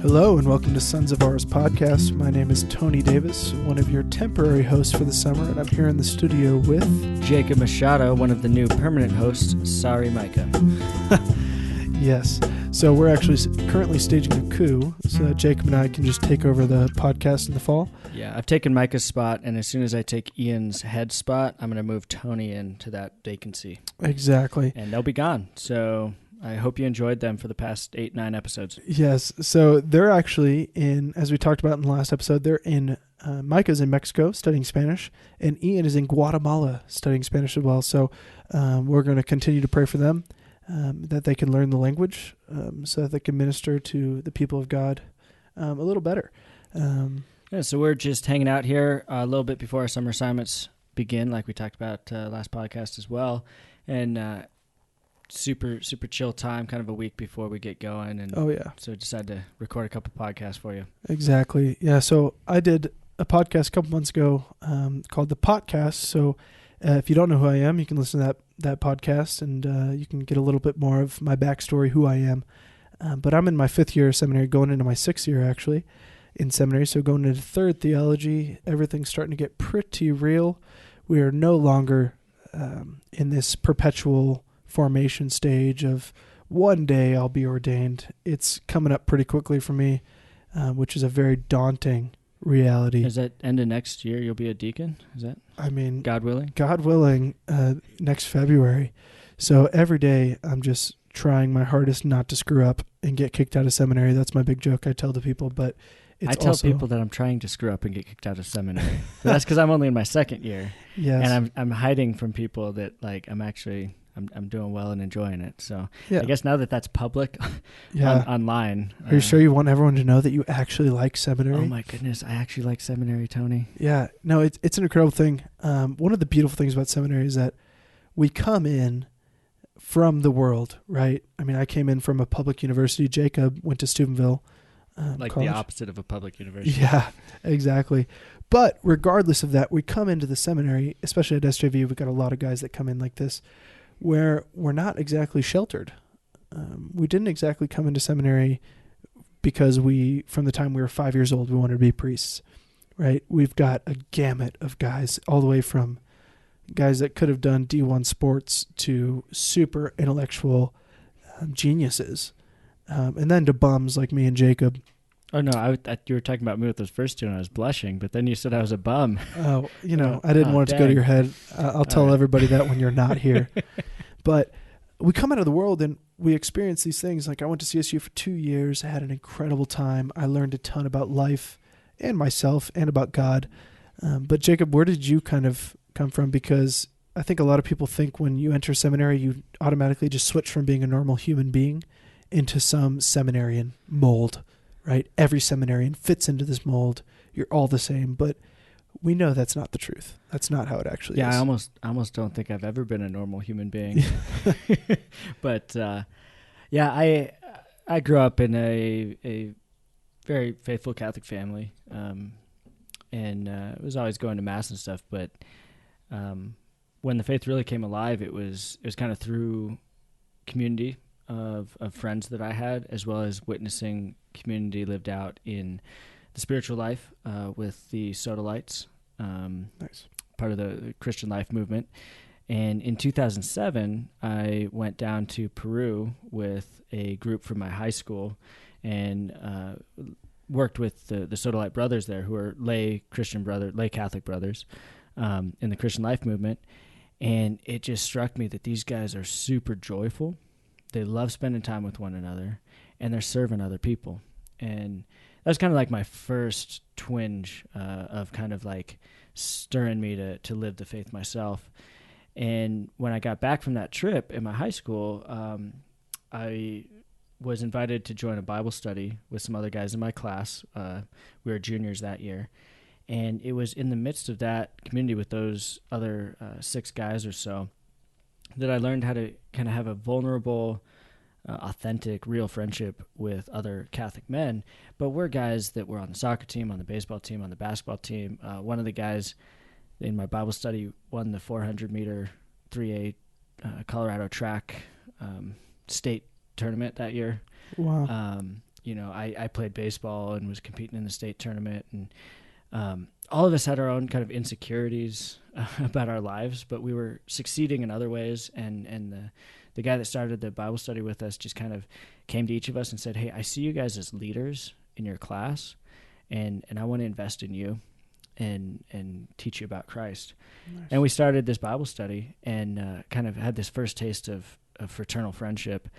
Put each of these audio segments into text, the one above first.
Hello and welcome to Sons of Ours podcast. My name is Tony Davis, one of your temporary hosts for the summer, and I'm here in the studio with Jacob Machado, one of the new permanent hosts. Sorry, Micah. Yes. So we're actually currently staging a coup so that Jacob and I can just take over the podcast in the fall. Yeah, I've taken Micah's spot, and as soon as I take Ian's head spot, I'm going to move Tony into that vacancy. Exactly. And they'll be gone. So I hope you enjoyed them for the past 8-9 episodes. Yes. So they're actually in, as we talked about in the last episode, they're in, Micah's in Mexico studying Spanish, and Ian is in Guatemala studying Spanish as well. So we're going to continue to pray for them. That they can learn the language so that they can minister to the people of God a little better. Yeah, so we're just hanging out here a little bit before our summer assignments begin, like we talked about last podcast as well. And super chill time, kind of a week before we get going. And oh, yeah. So I decided to record a couple podcasts for you. Exactly. Yeah, so I did a podcast a couple months ago called The Podcast. So if you don't know who I am, you can listen to that podcast, and you can get a little bit more of my backstory, who I am. But I'm in my 5th year of seminary, going into my 6th year, actually, in seminary. So going into 3rd theology, everything's starting to get pretty real. We are no longer in this perpetual formation stage of one day I'll be ordained. It's coming up pretty quickly for me, which is a very daunting reality. Is that end of next year you'll be a deacon? Is that? I mean, God willing? God willing, next February. So every day I'm just trying my hardest not to screw up and get kicked out of seminary. That's my big joke I tell to people, but it's I tell people that I'm trying to screw up and get kicked out of seminary. But that's because I'm only in my 2nd year. Yes. And I'm hiding from people that like I'm doing well and enjoying it. So yeah. I guess now that that's public online. Are you sure you want everyone to know that you actually like seminary? Oh my goodness, I actually like seminary, Tony. Yeah, no, it's an incredible thing. One of the beautiful things about seminary is that we come in from the world, right? I mean, I came in from a public university. Jacob went to Steubenville like college. The opposite of a public university. Yeah, exactly. But regardless of that, we come into the seminary, especially at SJV, we've got a lot of guys that come in like this, where we're not exactly sheltered. We didn't exactly come into seminary because from the time we were 5 years old, we wanted to be priests, right? We've got a gamut of guys, all the way from guys that could have done D1 sports to super intellectual geniuses, and then to bums like me and Jacob. Oh, no, you were talking about me with those first two, and I was blushing, but then you said I was a bum. Oh, I didn't want it to go to your head. I'll tell everybody that when you're not here. But we come out of the world and we experience these things. Like I went to CSU for 2 years. I had an incredible time. I learned a ton about life and myself and about God. But Jacob, where did you kind of come from? Because I think a lot of people think when you enter seminary, you automatically just switch from being a normal human being into some seminarian mold. Right? Every seminarian fits into this mold. You're all the same, but we know that's not the truth. That's not how it actually is. Yeah, I almost don't think I've ever been a normal human being. But yeah, I grew up in a very faithful Catholic family, and was always going to mass and stuff. But when the faith really came alive, it was kind of through community of friends that I had, as well as witnessing community lived out in the spiritual life with the Sodalites, nice. Part of the Christian life movement. And in 2007, I went down to Peru with a group from my high school and worked with the Sodalite brothers there, who are lay Catholic brothers in the Christian life movement. And it just struck me that these guys are super joyful. They love spending time with one another, and they're serving other people. And that was kind of like my first twinge of kind of like stirring me to live the faith myself. And when I got back from that trip in my high school, I was invited to join a Bible study with some other guys in my class. We were juniors that year. And it was in the midst of that community with those other 6 guys or so that I learned how to kind of have a vulnerable, authentic, real friendship with other Catholic men. But we're guys that were on the soccer team, on the baseball team, on the basketball team. One of the guys in my Bible study won the 400-meter 3A Colorado track state tournament that year. Wow. I played baseball and was competing in the state tournament, and all of us had our own kind of insecurities about our lives, but we were succeeding in other ways. And the guy that started the Bible study with us just kind of came to each of us and said, "Hey, I see you guys as leaders in your class, and I want to invest in you and teach you about Christ." Nice. And we started this Bible study and kind of had this first taste of fraternal friendship.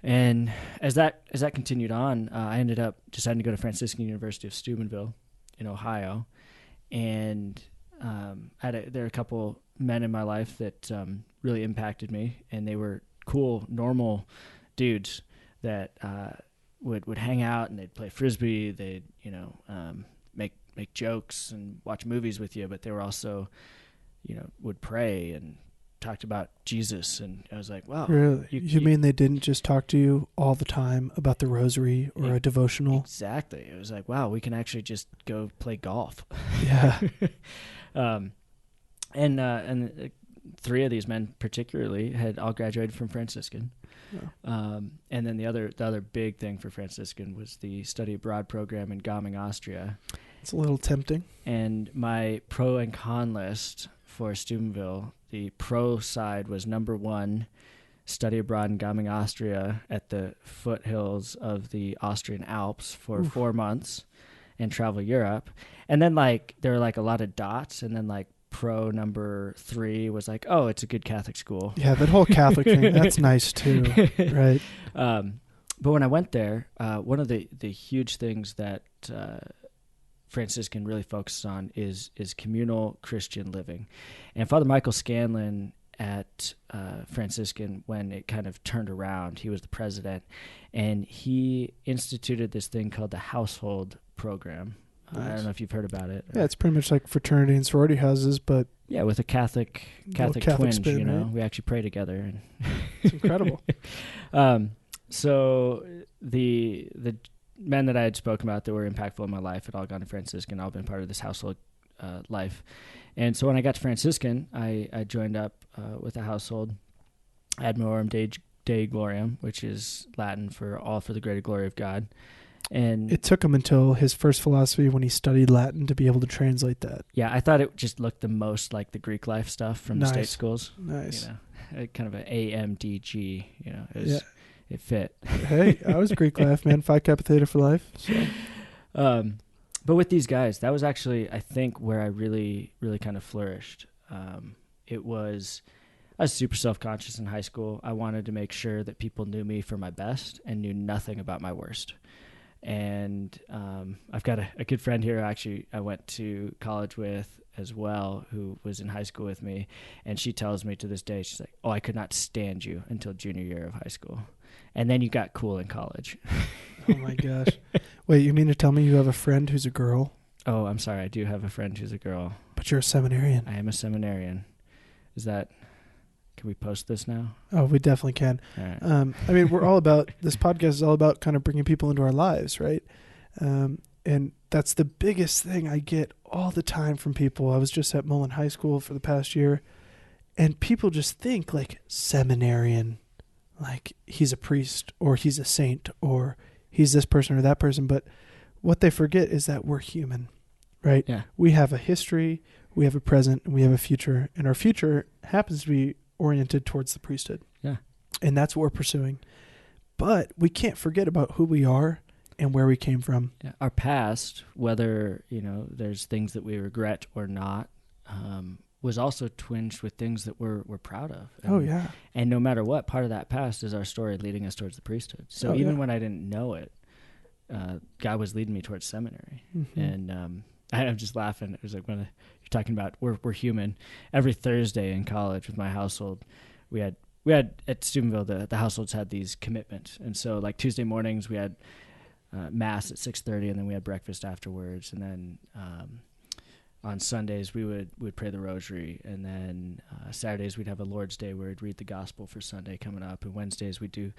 And as that continued on, I ended up deciding to go to Franciscan University of Steubenville in Ohio. And there are a couple men in my life that really impacted me, and they were cool, normal dudes that would hang out, and they'd play Frisbee, they'd make jokes and watch movies with you, but they were also, would pray and talked about Jesus. And I was like, wow. Really? You mean they didn't just talk to you all the time about the rosary or a devotional? Exactly. It was like, wow, we can actually just go play golf. Yeah. And three of these men particularly had all graduated from Franciscan. Yeah. And then the other big thing for Franciscan was the study abroad program in Gaming, Austria. It's a little tempting. And my pro and con list for Steubenville, the pro side was number 1, study abroad in Gaming, Austria at the foothills of the Austrian Alps for 4 months and travel Europe. And then there were a lot of dots, and then pro number 3 was it's a good Catholic school. Yeah, that whole Catholic thing, that's nice too, right? But when I went there, one of the huge things that Franciscan really focuses on is communal Christian living. And Father Michael Scanlon at Franciscan, when it kind of turned around, he was the president, and he instituted this thing called the household program. Nice. I don't know if you've heard about it. Yeah, it's pretty much like fraternity and sorority houses, but yeah, with a Catholic twinge. Spin, right? We actually pray together. And it's incredible. So the men that I had spoken about that were impactful in my life had all gone to Franciscan, all been part of this household life. And so when I got to Franciscan, I joined up with a household ad majorem Dei gloriam, which is Latin for all for the greater glory of God. And it took him until his first philosophy when he studied Latin to be able to translate that. Yeah, I thought it just looked the most like the Greek life stuff from the state schools. Nice. Kind of an AMDG, it fit. Hey, I was Greek life, man. Phi Kappa Theta for life. So. But with these guys, that was actually, I think, where I really, really kind of flourished. I was super self-conscious in high school. I wanted to make sure that people knew me for my best and knew nothing about my worst. And I've got a good friend here actually I went to college with as well, who was in high school with me, and she tells me to this day, she's like, "Oh, I could not stand you until junior year of high school. And then you got cool in college." Oh my gosh. Wait, you mean to tell me you have a friend who's a girl? Oh, I'm sorry. I do have a friend who's a girl. But you're a seminarian. I am a seminarian. Can we post this now? Oh, we definitely can. All right. I mean, this podcast is all about kind of bringing people into our lives, right? And that's the biggest thing I get all the time from people. I was just at Mullen High School for the past year, and people just think seminarian, he's a priest or he's a saint or he's this person or that person. But what they forget is that we're human, right? Yeah. We have a history, we have a present, and we have a future. And our future happens to be oriented towards the priesthood. Yeah. And that's what we're pursuing. But we can't forget about who we are and where we came from. Yeah. Our past, whether, there's things that we regret or not, was also twinged with things that we're proud of. And, And no matter what, part of that past is our story leading us towards the priesthood. So even when I didn't know it, God was leading me towards seminary. Mm-hmm. And I'm just laughing. It was like when you're talking about we're human. Every Thursday in college with my household, we had at Steubenville, the households had these commitments. And so Tuesday mornings we had mass at 6:30, and then we had breakfast afterwards. And then on Sundays we would pray the rosary, and then Saturdays we'd have a Lord's Day where we'd read the gospel for Sunday coming up, and Wednesdays we'd do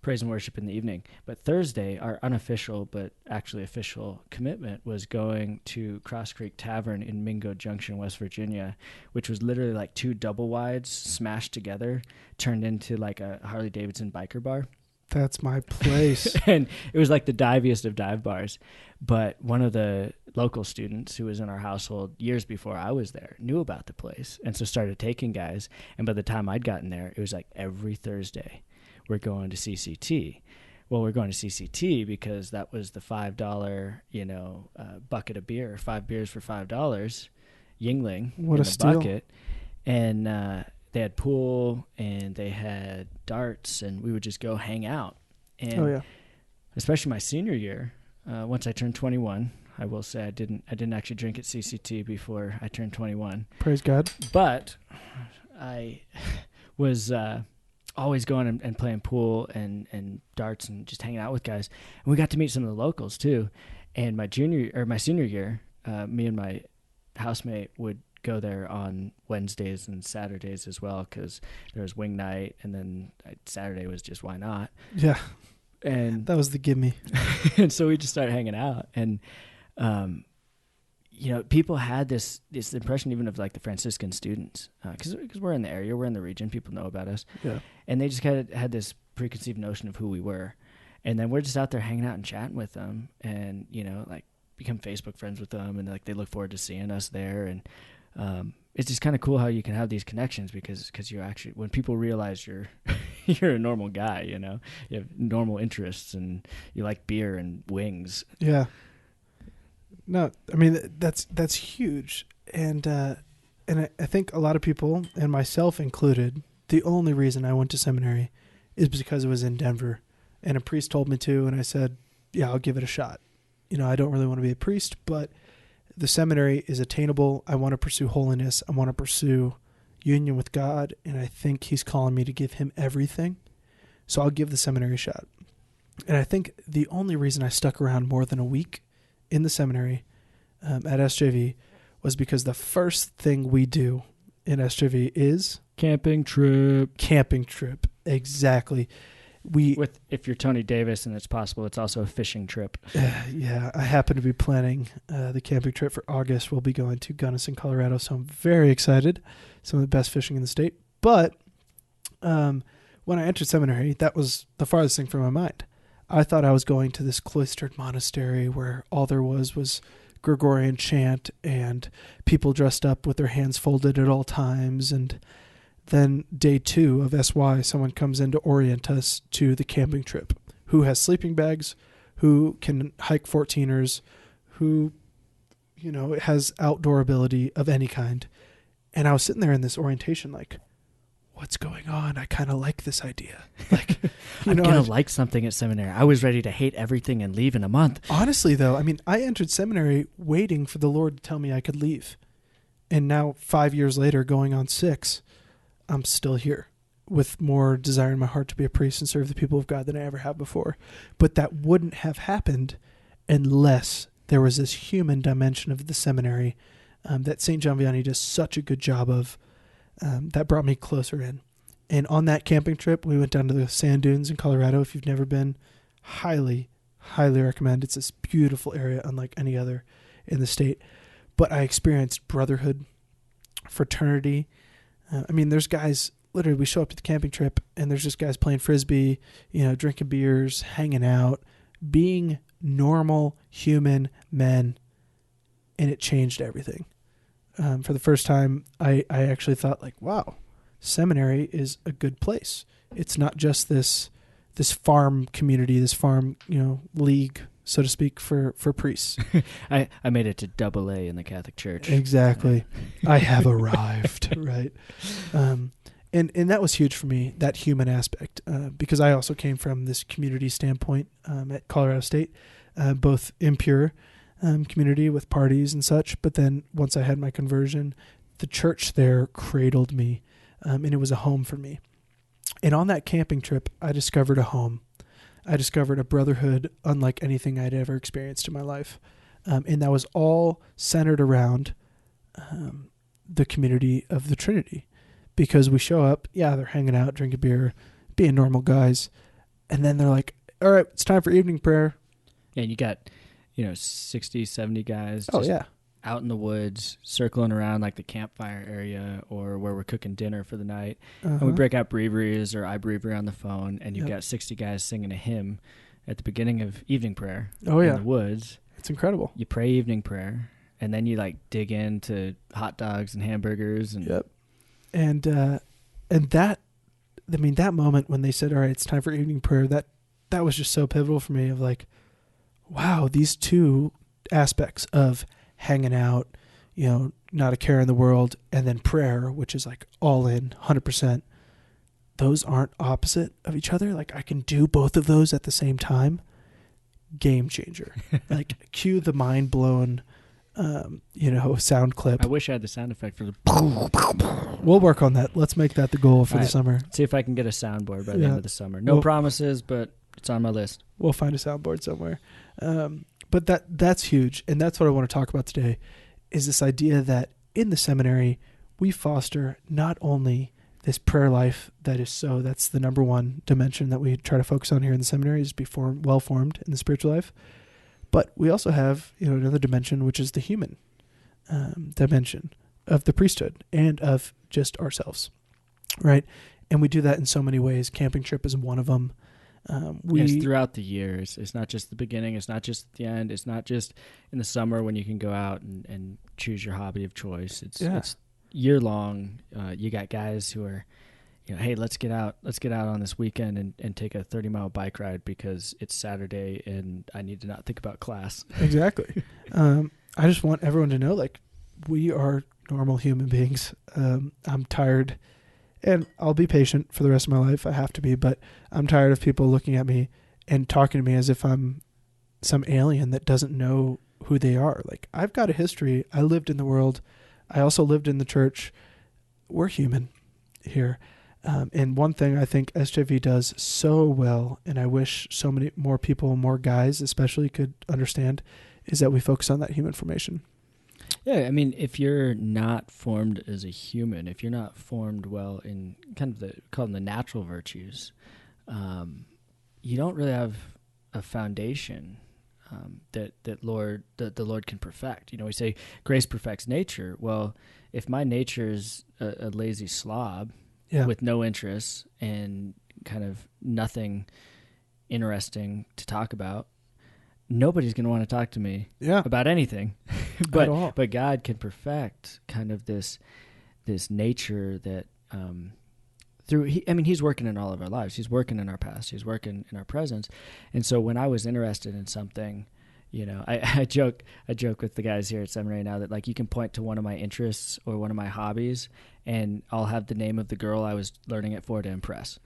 praise and worship in the evening. But Thursday, our unofficial but actually official commitment was going to Cross Creek Tavern in Mingo Junction, West Virginia, which was literally 2 double wides smashed together, turned into a Harley Davidson biker bar. That's my place. And it was like the diviest of dive bars. But one of the local students who was in our household years before I was there knew about the place. And so started taking guys. And by the time I'd gotten there, it was like every Thursday we're going to CCT. Well, we're going to CCT because that was the $5, bucket of beer, 5 beers for $5, Yingling what in a the steal. bucket. And they had pool and they had darts, and we would just go hang out. And especially my senior year, once I turned 21, I will say I didn't actually drink at CCT before I turned 21. Praise God. But I was always going and playing pool and darts and just hanging out with guys. And we got to meet some of the locals too. And my senior year, me and my housemate would go there on Wednesdays and Saturdays as well, because there was wing night, and then Saturday was just why not. Yeah. And that was the gimme. And so we just started hanging out, and people had this impression even of like the Franciscan students, because we're in the area, we're in the region, people know about us. Yeah. And they just kind of had this preconceived notion of who we were. And then we're just out there hanging out and chatting with them, and become Facebook friends with them, and like they look forward to seeing us there. And it's just kind of cool how you can have these connections, because you actually, when people realize you're a normal guy, you have normal interests and you like beer and wings. Yeah. No, I mean, that's huge. And I think a lot of people, and myself included, the only reason I went to seminary is because it was in Denver, and a priest told me to, and I said, yeah, I'll give it a shot. I don't really want to be a priest, but the seminary is attainable. I want to pursue holiness. I want to pursue union with God, and I think he's calling me to give him everything. So I'll give the seminary a shot. And I think the only reason I stuck around more than a week in the seminary at SJV was because the first thing we do in SJV is Camping trip. Exactly. If you're Tony Davis and it's possible, it's also a fishing trip. Yeah, I happen to be planning the camping trip for August. We'll be going to Gunnison, Colorado, so I'm very excited. Some of the best fishing in the state. But when I entered seminary, that was the farthest thing from my mind. I thought I was going to this cloistered monastery where all there was Gregorian chant and people dressed up with their hands folded at all times. And then day 2 of SY, someone comes in to orient us to the camping trip, who has sleeping bags, who can hike 14ers, who, has outdoor ability of any kind. And I was sitting there in this orientation like, what's going on? I kind of like this idea. Like, I'm going to like something at seminary. I was ready to hate everything and leave in a month. Honestly, though, I mean, I entered seminary waiting for the Lord to tell me I could leave. And now 5 years later, going on 6, I'm still here with more desire in my heart to be a priest and serve the people of God than I ever have before. But that wouldn't have happened unless there was this human dimension of the seminary that St. John Vianney does such a good job of, that brought me closer in. And on that camping trip, we went down to the sand dunes in Colorado. If you've never been, highly, highly recommend. It's this beautiful area unlike any other in the state. But I experienced brotherhood, fraternity. There's guys, literally, we show up to the camping trip, and there's just guys playing Frisbee, drinking beers, hanging out, being normal human men, and it changed everything. For the first time, I actually thought, like, wow, seminary is a good place. It's not just this farm community, this farm, league, so to speak, for priests. I made it to AA in the Catholic Church. Exactly. I have arrived, right? And that was huge for me, that human aspect, because I also came from this community standpoint at Colorado State, both impure community with parties and such, but then once I had my conversion, the church there cradled me, and it was a home for me. And on that camping trip, I discovered a home. I discovered a brotherhood unlike anything I'd ever experienced in my life. And that was all centered around the community of the Trinity. Because we show up, they're hanging out, drinking beer, being normal guys. And then they're like, all right, it's time for evening prayer. And you got, 60, 70 guys. Oh, yeah. out in the woods, circling around like the campfire area or where we're cooking dinner for the night. And we break out breviaries, or I breviary on the phone, and you've got 60 guys singing a hymn at the beginning of evening prayer in the woods. It's incredible. You pray evening prayer, and then you like dig into hot dogs and hamburgers. And and that, I mean, that moment when they said, all right, it's time for evening prayer, that was just so pivotal for me, of like, wow, these two aspects of hanging out, you know, not a care in the world, and then prayer, which is like all in 100%. Those aren't opposite of each other. Like, I can do both of those at the same time. Game changer. Like, cue the mind blown, sound clip. I wish I had the sound effect for the. We'll work on that. Let's make that the goal for the summer. See if I can get a soundboard by the end of the summer. No promises, but it's on my list. We'll find a soundboard somewhere. But that's huge, and that's what I want to talk about today, is this idea that in the seminary we foster not only this prayer life that's the number one dimension that we try to focus on here in the seminary, is be well formed in the spiritual life, but we also have another dimension, which is the human dimension of the priesthood and of just ourselves, right? And we do that in so many ways. Camping trip is one of them. It's throughout the years. It's not just the beginning. It's not just the end. It's not just in the summer when you can go out and choose your hobby of choice. It's year long. You got guys who are, hey, let's get out on this weekend and take a 30-mile bike ride because it's Saturday and I need to not think about class. Exactly. I just want everyone to know, like, we are normal human beings. I'm tired. And I'll be patient for the rest of my life. I have to be, but I'm tired of people looking at me and talking to me as if I'm some alien that doesn't know who they are. Like, I've got a history. I lived in the world. I also lived in the church. We're human here. And one thing I think SJV does so well, and I wish so many more people, more guys especially, could understand, is that we focus on that human formation. Yeah, I mean, if you're not formed as a human, if you're not formed well in kind of call them the natural virtues, you don't really have a foundation that the Lord can perfect. We say grace perfects nature. Well, if my nature is a lazy slob with no interests and kind of nothing interesting to talk about, nobody's going to want to talk to me about anything. But God can perfect kind of this nature that He's working in all of our lives. He's working in our past. He's working in our presence. And so when I was interested in something, I joke with the guys here at Seminary now that, like, you can point to one of my interests or one of my hobbies and I'll have the name of the girl I was learning it for to impress.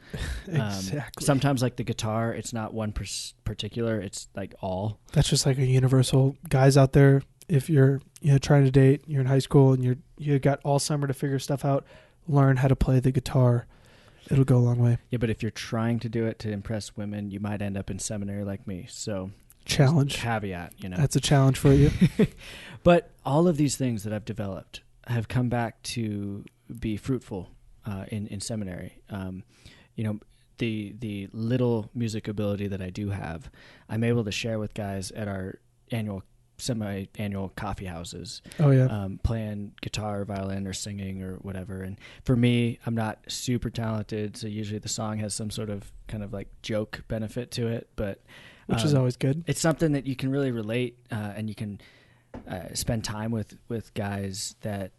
Exactly. Sometimes, like the guitar, it's not one particular, it's like all. That's just like a universal. Guys out there, if you're trying to date, you're in high school and you got all summer to figure stuff out, learn how to play the guitar. It'll go a long way. Yeah, but if you're trying to do it to impress women, you might end up in seminary like me. So challenge. Caveat, That's a challenge for you. But all of these things that I've developed have come back to be fruitful in seminary. The little music ability that I do have, I'm able to share with guys at our semi-annual coffee houses. Oh yeah. Playing guitar, violin, or singing or whatever. And for me, I'm not super talented, so usually the song has some sort of kind of like joke benefit to it, but which is always good. It's something that you can really relate, and you can spend time with guys that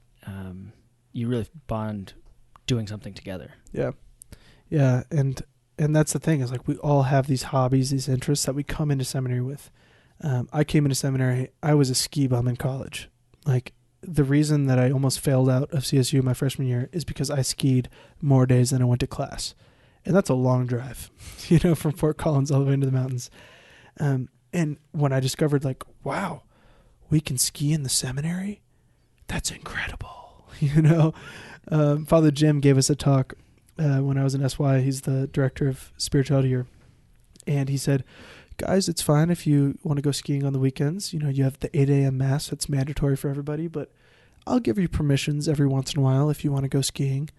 you really bond doing something together. Yeah. Yeah. And that's the thing, is like we all have these hobbies, these interests that we come into seminary with. I came into seminary, I was a ski bum in college. Like, the reason that I almost failed out of CSU my freshman year is because I skied more days than I went to class. And that's a long drive, from Fort Collins all the way into the mountains. And when I discovered, like, wow, we can ski in the seminary, that's incredible. Father Jim gave us a talk when I was in SY. He's the director of spirituality here. And he said, guys, it's fine if you want to go skiing on the weekends. You have the 8 a.m. mass. That's mandatory for everybody, but I'll give you permissions every once in a while if you want to go skiing.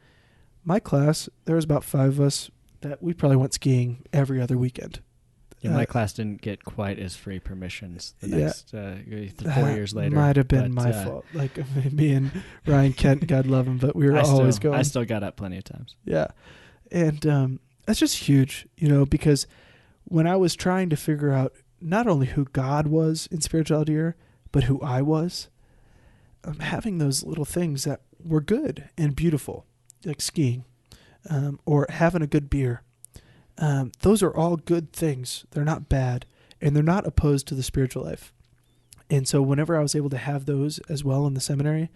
My class, there was about 5 of us that we probably went skiing every other weekend. Yeah, my class didn't get quite as free permissions the next 4 years later. Might have been my fault. Like me and Ryan Kent, God love him, but we were always going. I still got up plenty of times. Yeah. And that's just huge, because when I was trying to figure out not only who God was in spirituality here, but who I was, having those little things that were good and beautiful, like skiing, or having a good beer. Those are all good things. They're not bad, and they're not opposed to the spiritual life. And so whenever I was able to have those as well in the seminary,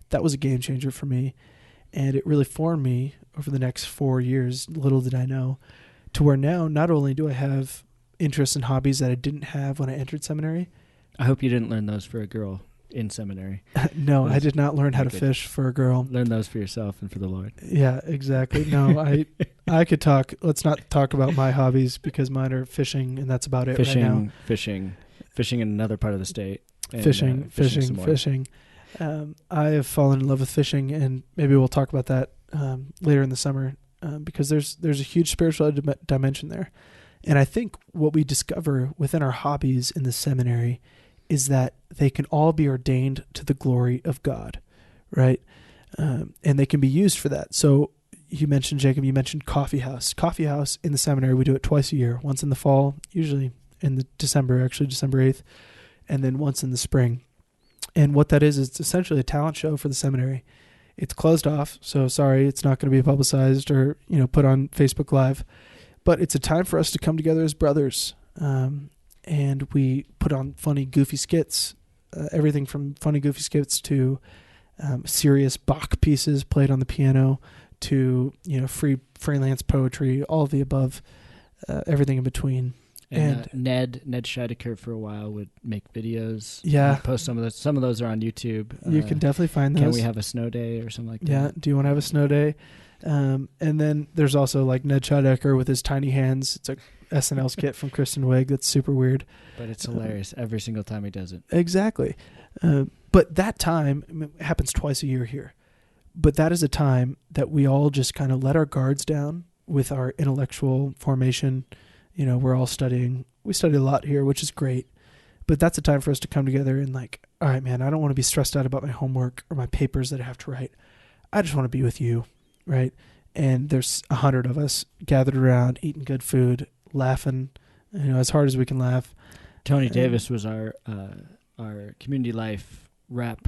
that was a game changer for me. And it really formed me over the next 4 years, little did I know, to where now not only do I have interests and hobbies that I didn't have when I entered seminary. I hope you didn't learn those for a girl in seminary. No, I did not learn how to fish for a girl. Learn those for yourself and for the Lord. Yeah, exactly. No, I could talk. Let's not talk about my hobbies because mine are fishing, and that's about it right now. Fishing in another part of the state. And, fishing. I have fallen in love with fishing, and maybe we'll talk about that later in the summer because there's a huge spiritual dimension there. And I think what we discover within our hobbies in the seminary is that they can all be ordained to the glory of God, right? And they can be used for that. So you mentioned, Jacob, coffee house. Coffee house in the seminary, we do it twice a year, once in the fall, usually in the December 8th, and then once in the spring. And what that is it's essentially a talent show for the seminary. It's closed off, so sorry, it's not going to be publicized or put on Facebook Live. But it's a time for us to come together as brothers. And we put on funny, goofy skits, everything from funny, goofy skits to serious Bach pieces played on the piano to, freelance poetry, all of the above, everything in between. And Ned Scheideker for a while would make videos. Yeah. Post some of those. Some of those are on YouTube. You can definitely find those. Can we have a snow day or something like that? Yeah. Do you want to have a snow day? And then there's also like Ned Scheideker with his tiny hands. It's a SNL skit from Kristen Wiig that's super weird. But it's hilarious every single time he does it. Exactly. But that time happens twice a year here. But that is a time that we all just kind of let our guards down with our intellectual formation. We're all studying. We study a lot here, which is great. But that's a time for us to come together and like, all right, man, I don't want to be stressed out about my homework or my papers that I have to write. I just want to be with you, right? And there's 100 of us gathered around, eating good food, laughing, as hard as we can laugh. Tony Davis was our community life rep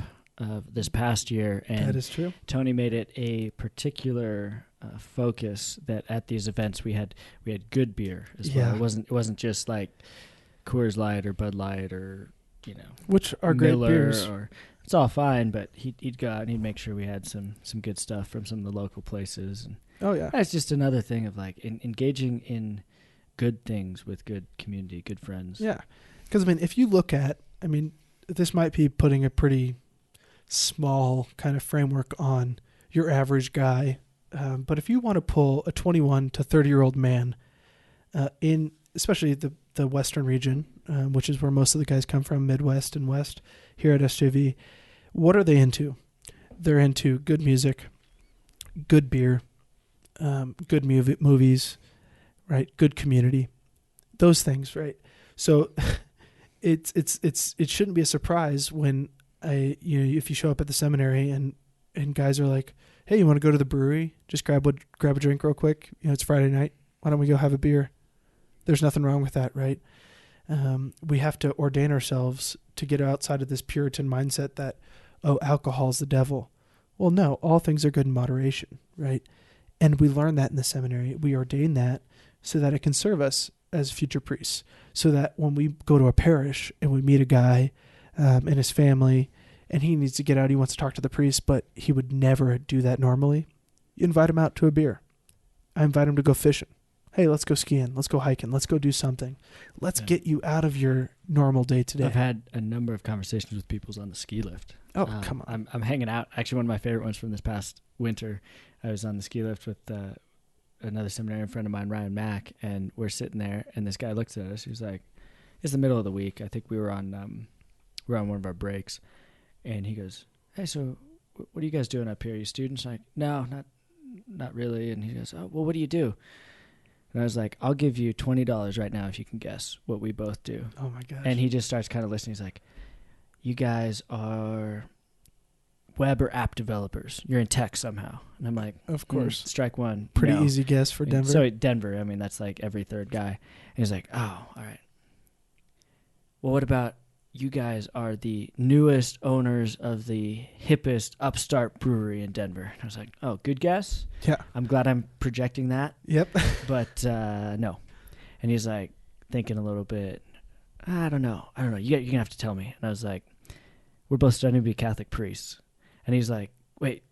this past year. And that is true. Tony made it a particular focus that at these events we had good beer as well. It wasn't just like Coors Light or Bud Light or which are great Miller beers. It's all fine, but he'd go out and he'd make sure we had some good stuff from some of the local places. And oh yeah, that's just another thing of like engaging in good things with good community, good friends. Yeah, because if you look at, this might be putting a pretty small kind of framework on your average guy. But if you want to pull a 21 to 30-year-old man in, especially the Western region, which is where most of the guys come from, Midwest and West, here at SJV, what are they into? They're into good music, good beer, good movies, right? Good community, those things, right? So it shouldn't be a surprise when if you show up at the seminary and guys are like, hey, you want to go to the brewery? Just grab a drink real quick. It's Friday night. Why don't we go have a beer? There's nothing wrong with that, right? We have to ordain ourselves to get outside of this Puritan mindset that, alcohol's the devil. Well, no, all things are good in moderation, right? And we learn that in the seminary. We ordain that so that it can serve us as future priests. So that when we go to a parish and we meet a guy and his family, and he needs to get out, he wants to talk to the priest, but he would never do that normally. You invite him out to a beer. I invite him to go fishing. Hey, let's go skiing. Let's go hiking. Let's go do something. Let's get you out of your normal day-to-day. I've had a number of conversations with people on the ski lift. Oh, come on. I'm hanging out. Actually, one of my favorite ones from this past winter, I was on the ski lift with another seminarian friend of mine, Ryan Mack, and we're sitting there, and this guy looks at us. He's like, it's the middle of the week. I think we were on one of our breaks. And he goes, hey, so what are you guys doing up here? Are you students? I'm like, no, not really. And he goes, oh, well, what do you do? And I was like, I'll give you $20 right now if you can guess what we both do. Oh, my gosh. And he just starts kind of listening. He's like, you guys are web or app developers. You're in tech somehow. And I'm like, of course. Strike one. Pretty no. easy guess for Denver. So Denver, I mean, that's like every third guy. And he's like, oh, all right. Well, what about you guys are the newest owners of the hippest upstart brewery in Denver? And I was like, oh, good guess. Yeah. I'm glad I'm projecting that. Yep. But no. And he's like thinking a little bit, I don't know. You're going to have to tell me. And I was like, we're both studying to be Catholic priests. And he's like, wait,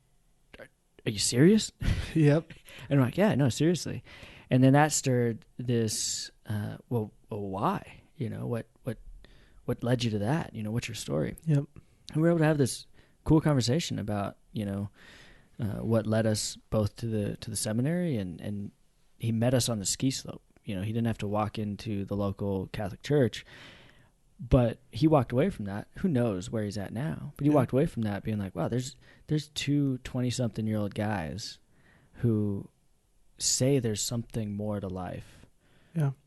are you serious? Yep. And I'm like, yeah, no, seriously. And then that stirred this, well, why? You know, what led you to that? You know, what's your story? Yep. And we were able to have this cool conversation about, you know, what led us both to the seminary, and he met us on the ski slope. You know, he didn't have to walk into the local Catholic church, but he walked away from that. Who knows where he's at now? But he walked away from that being like, wow, there's two 20-something-year-old guys who say there's something more to life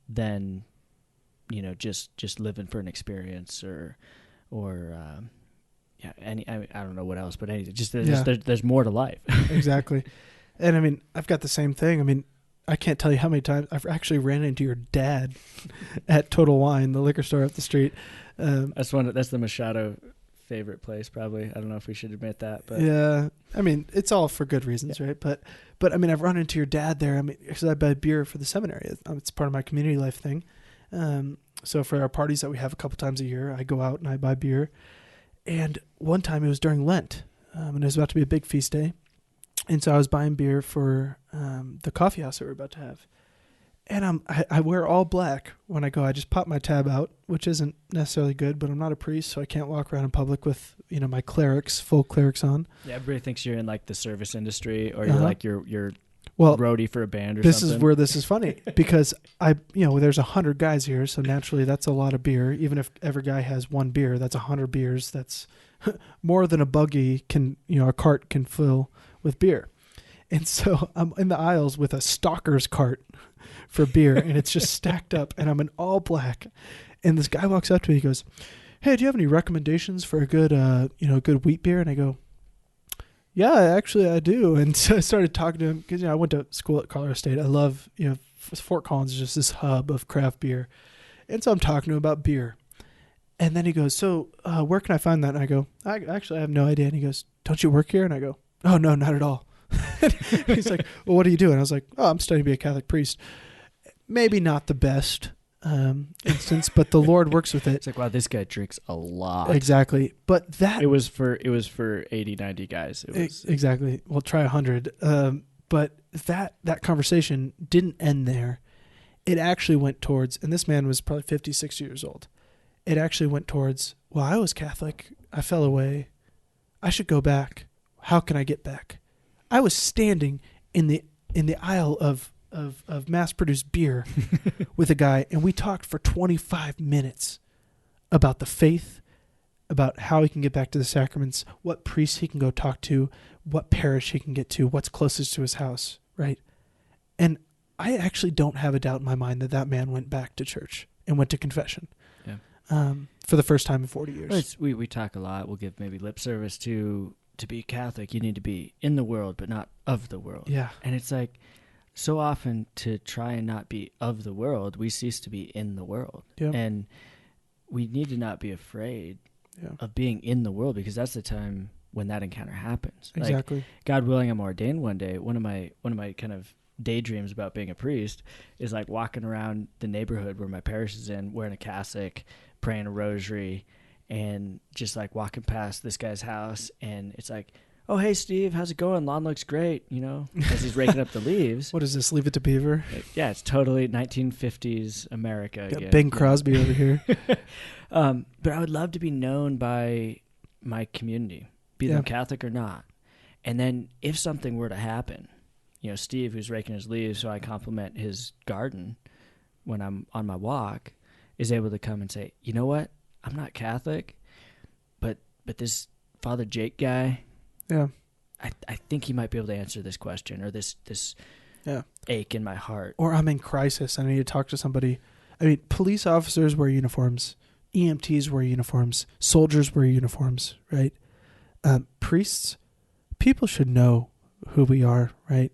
than, you know, just living for an experience or I don't know what else, but there's more to life. Exactly. And I mean, I've got the same thing. I mean, I can't tell you how many times I've actually ran into your dad at Total Wine, the liquor store up the street. That's the Machado favorite place, probably. I don't know if we should admit that, but yeah, I mean, it's all for good reasons, right? But I mean, I've run into your dad there. I mean, because I buy beer for the seminary. It's part of my community life thing. So for our parties that we have a couple times a year, I go out and I buy beer. And one time it was during Lent, and it was about to be a big feast day. And so I was buying beer for the coffee house that we're about to have. And I wear all black when I go. I just pop my tab out, which isn't necessarily good, but I'm not a priest, so I can't walk around in public with, you know, my full clerics on. Yeah, everybody thinks you're in like the service industry, or you're like you're roadie for a band or this something. This is where this is funny because there's 100 guys here, so naturally that's a lot of beer. Even if every guy has one beer, that's 100 beers. That's more than a buggy a cart can fill with beer. And so I'm in the aisles with a stalker's cart for beer, and it's just stacked up, and I'm in all black. And this guy walks up to me, he goes, "Hey, do you have any recommendations for a good good wheat beer?" And I go, "Yeah, actually I do." And so I started talking to him because I went to school at Colorado State. I love, Fort Collins is just this hub of craft beer. And so I'm talking to him about beer. And then he goes, "So where can I find that?" And I go, I have no idea. And he goes, "Don't you work here?" And I go, "Oh, no, not at all." He's like, "Well, what do you do?" And I was like, "Oh, I'm studying to be a Catholic priest." Maybe not the best instance, but the Lord works with it. It's like, wow, this guy drinks a lot. Exactly. But that... It was for 80, 90 guys. It was exactly. Well, try 100. But that conversation didn't end there. It actually went towards, and this man was probably 50, 60 years old. It actually went towards, well, I was Catholic. I fell away. I should go back. How can I get back? I was standing in the aisle of mass-produced beer with a guy, and we talked for 25 minutes about the faith, about how he can get back to the sacraments, what priests he can go talk to, what parish he can get to, what's closest to his house, right? And I actually don't have a doubt in my mind that man went back to church and went to confession. Yeah. For the first time in 40 years. Well, we talk a lot. We'll give maybe lip service to be Catholic, you need to be in the world, but not of the world. Yeah. And it's like, so often to try and not be of the world, we cease to be in the world. Yeah. And we need to not be afraid of being in the world, because that's the time when that encounter happens. Exactly. Like, God willing, I'm ordained one day. One of my kind of daydreams about being a priest is like walking around the neighborhood where my parish is in, wearing a cassock, praying a rosary, and just like walking past this guy's house, and it's like, "Oh, hey, Steve, how's it going? Lawn looks great," as he's raking up the leaves. What is this, Leave It to Beaver? Yeah, it's totally 1950s America. Got Bing Crosby over here. But I would love to be known by my community, be them Catholic or not. And then if something were to happen, Steve, who's raking his leaves, so I compliment his garden when I'm on my walk, is able to come and say, "You know what? I'm not Catholic, but this Father Jake guy, yeah, I think he might be able to answer this question or this ache in my heart. Or I'm in crisis and I need to talk to somebody. I mean, police officers wear uniforms. EMTs wear uniforms. Soldiers wear uniforms, right? Priests, people should know who we are, right?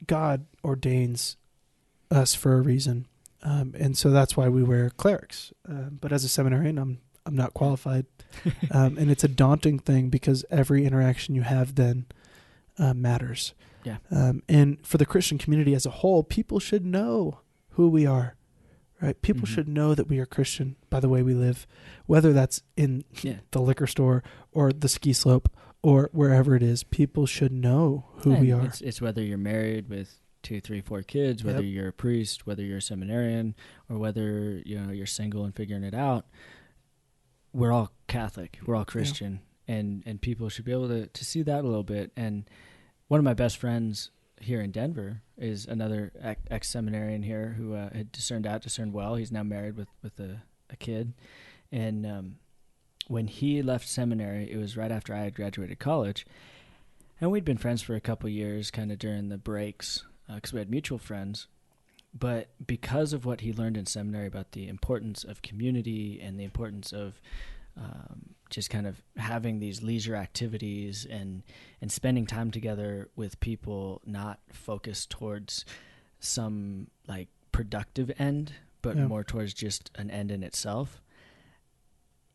God ordains us for a reason. And so that's why we wear clerics. But as a seminarian, I'm not qualified. And it's a daunting thing because every interaction you have then matters. Yeah. And for the Christian community as a whole, people should know who we are, right? People should know that we are Christian by the way we live, whether that's in the liquor store or the ski slope or wherever it is. People should know who we are. It's whether you're married with 2, 3, 4 kids, whether you're a priest, whether you're a seminarian, or whether you're single and figuring it out. We're all Catholic. We're all Christian, and people should be able to see that a little bit. And one of my best friends here in Denver is another ex-seminarian here who had discerned well. He's now married with a kid. And when he left seminary, it was right after I had graduated college. And we'd been friends for a couple years, kind of during the breaks, because we had mutual friends. But because of what he learned in seminary about the importance of community and the importance of just kind of having these leisure activities and spending time together with people not focused towards some like productive end, but more towards just an end in itself.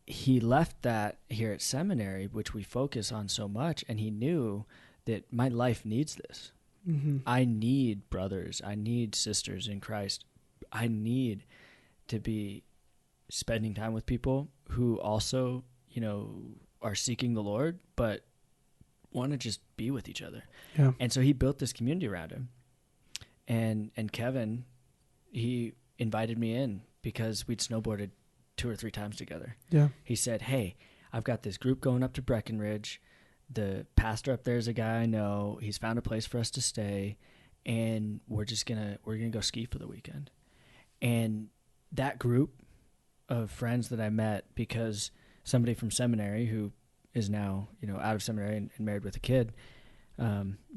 He left that here at seminary, which we focus on so much, and he knew that my life needs this. Mm-hmm. I need brothers. I need sisters in Christ. I need to be spending time with people who also, are seeking the Lord, but want to just be with each other. Yeah. And so he built this community around him. And Kevin, he invited me in because we'd snowboarded 2 or 3 times together. Yeah. He said, "Hey, I've got this group going up to Breckenridge. The pastor up there is a guy I know. He's found a place for us to stay, and we're gonna go ski for the weekend." And that group of friends that I met, because somebody from seminary who is now out of seminary and married with a kid,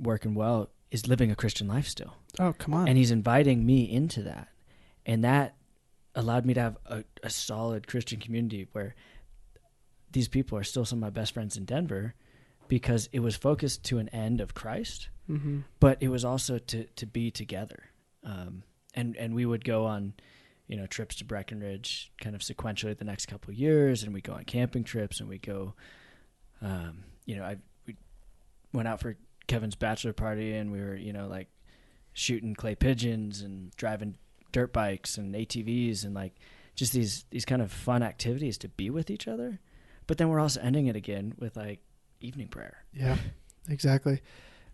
working well, is living a Christian life still. Oh, come on! And he's inviting me into that, and that allowed me to have a solid Christian community where these people are still some of my best friends in Denver. Because it was focused to an end of Christ, but it was also to be together. And we would go on, trips to Breckenridge kind of sequentially the next couple of years, and we go on camping trips, and we go, we went out for Kevin's bachelor party, and we were, like shooting clay pigeons and driving dirt bikes and ATVs and like just these kind of fun activities to be with each other. But then we're also ending it again with like evening prayer. Yeah, exactly.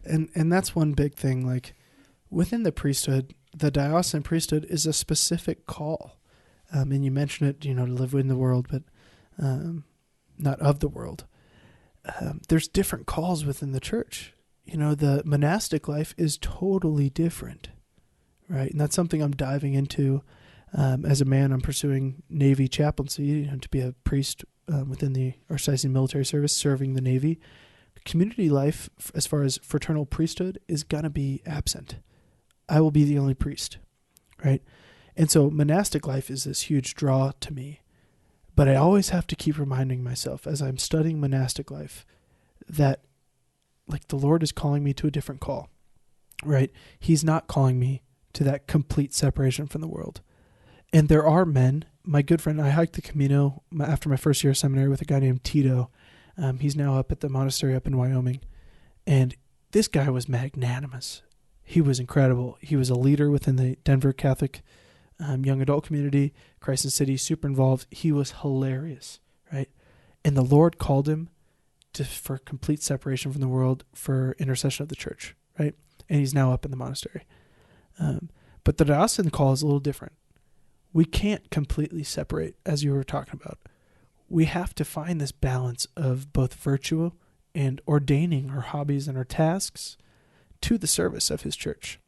And that's one big thing, like within the priesthood, the diocesan priesthood is a specific call. And you mentioned it, to live in the world, but not of the world. There's different calls within the church. The monastic life is totally different, right? And that's something I'm diving into. As a man, I'm pursuing Navy chaplaincy, to be a priest within the Archdiocese Military Service, serving the Navy. Community life, as far as fraternal priesthood, is going to be absent. I will be the only priest, right? And so monastic life is this huge draw to me. But I always have to keep reminding myself as I'm studying monastic life that like the Lord is calling me to a different call, right? He's not calling me to that complete separation from the world. And there are men, my good friend, I hiked the Camino after my first year of seminary with a guy named Tito. He's now up at the monastery up in Wyoming. And this guy was magnanimous. He was incredible. He was a leader within the Denver Catholic young adult community, Christ City, super involved. He was hilarious, right? And the Lord called him for complete separation from the world for intercession of the church, right? And he's now up in the monastery. But the diocesan call is a little different. We can't completely separate, as you were talking about. We have to find this balance of both virtue and ordaining our hobbies and our tasks to the service of his church.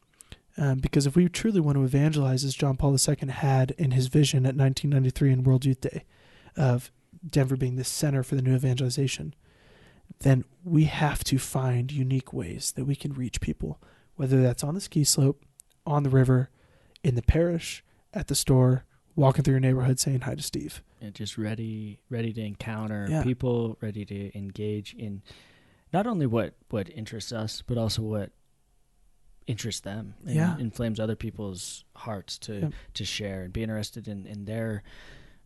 Because if we truly want to evangelize, as John Paul II had in his vision at 1993 in World Youth Day, of Denver being the center for the new evangelization, then we have to find unique ways that we can reach people whether that's on the ski slope, on the river, in the parish, at the store, walking through your neighborhood saying hi to Steve. And just ready to encounter people, ready to engage in not only what interests us, but also what interests them and inflames other people's hearts to share and be interested in their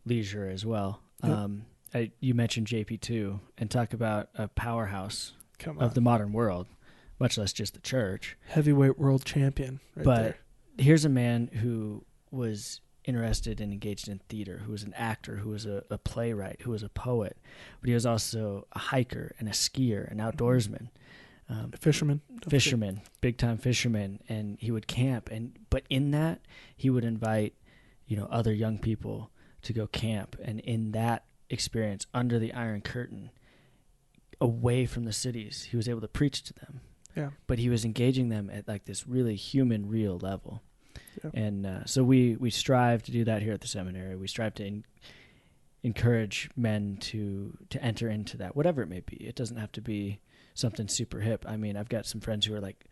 leisure as well. Yep. You mentioned JP2 and talk about a powerhouse of the modern world, much less just the church. Heavyweight world champion. But here's a man who was interested and engaged in theater, who was an actor, who was a playwright, who was a poet, but he was also a hiker and a skier, an outdoorsman. Fisherman, big time fisherman, and he would camp. But in that, he would invite, other young people to go camp. And in that experience, under the Iron Curtain, away from the cities, he was able to preach to them. Yeah. But he was engaging them at like this really human, real level. Yeah. And so we strive to do that here at the seminary. We strive to encourage men to enter into that, whatever it may be. It doesn't have to be something super hip. I mean, I've got some friends who are like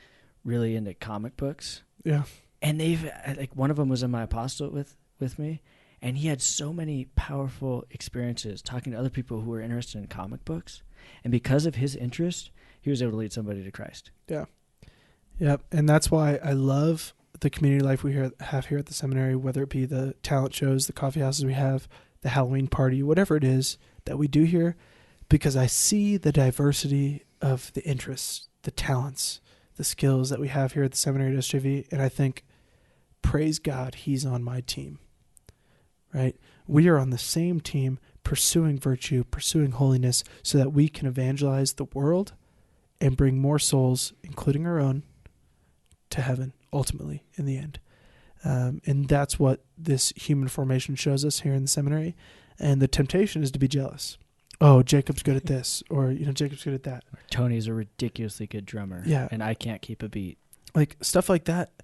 really into comic books. Yeah. And they've one of them was in my apostolate with me, and he had so many powerful experiences talking to other people who were interested in comic books. And because of his interest, he was able to lead somebody to Christ. Yeah. Yep. And that's why I love the community life we have here at the seminary, whether it be the talent shows, the coffee houses we have, the Halloween party, whatever it is that we do here, because I see the diversity of the interests, the talents, the skills that we have here at the seminary at SJV, and I think, praise God, he's on my team, right? We are on the same team pursuing virtue, pursuing holiness, so that we can evangelize the world and bring more souls, including our own, to heaven, ultimately, in the end. And that's what this human formation shows us here in the seminary. And the temptation is to be jealous. Oh, Jacob's good at this, or Jacob's good at that. Tony's a ridiculously good drummer, and I can't keep a beat. Like stuff like that.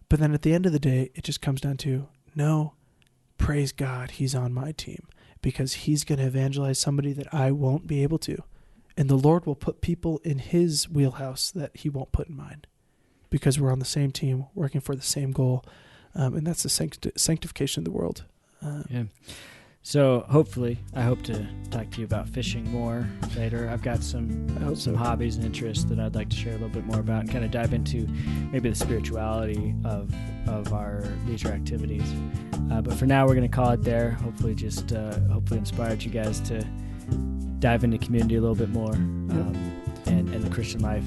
But then at the end of the day, it just comes down to, no, praise God, he's on my team, because he's going to evangelize somebody that I won't be able to. And the Lord will put people in his wheelhouse that he won't put in mine, because we're on the same team, working for the same goal. And that's the sanctification of the world. So hopefully, I hope to talk to you about fishing more later. I've got some hobbies and interests that I'd like to share a little bit more about and kind of dive into maybe the spirituality of our leisure activities. But for now, we're going to call it there. Hopefully inspired you guys to dive into community a little bit more. And the Christian life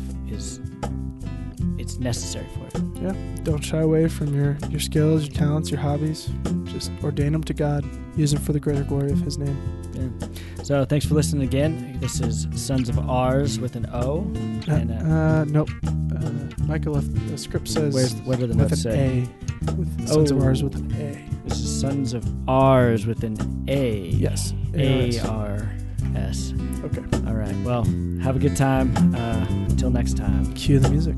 it's necessary for it. Yeah. Don't shy away from your skills, your talents, your hobbies. Just ordain them to God. Use them for the greater glory of his name. Yeah. So thanks for listening again. This is Sons of Ours with an O. Nope. Micah left the script says what do the notes say? A. With Sons of Ours with an A. This is Sons of Ours with an A. Yes. A-R-S. Okay. All right. Well, have a good time. Until next time. Cue the music.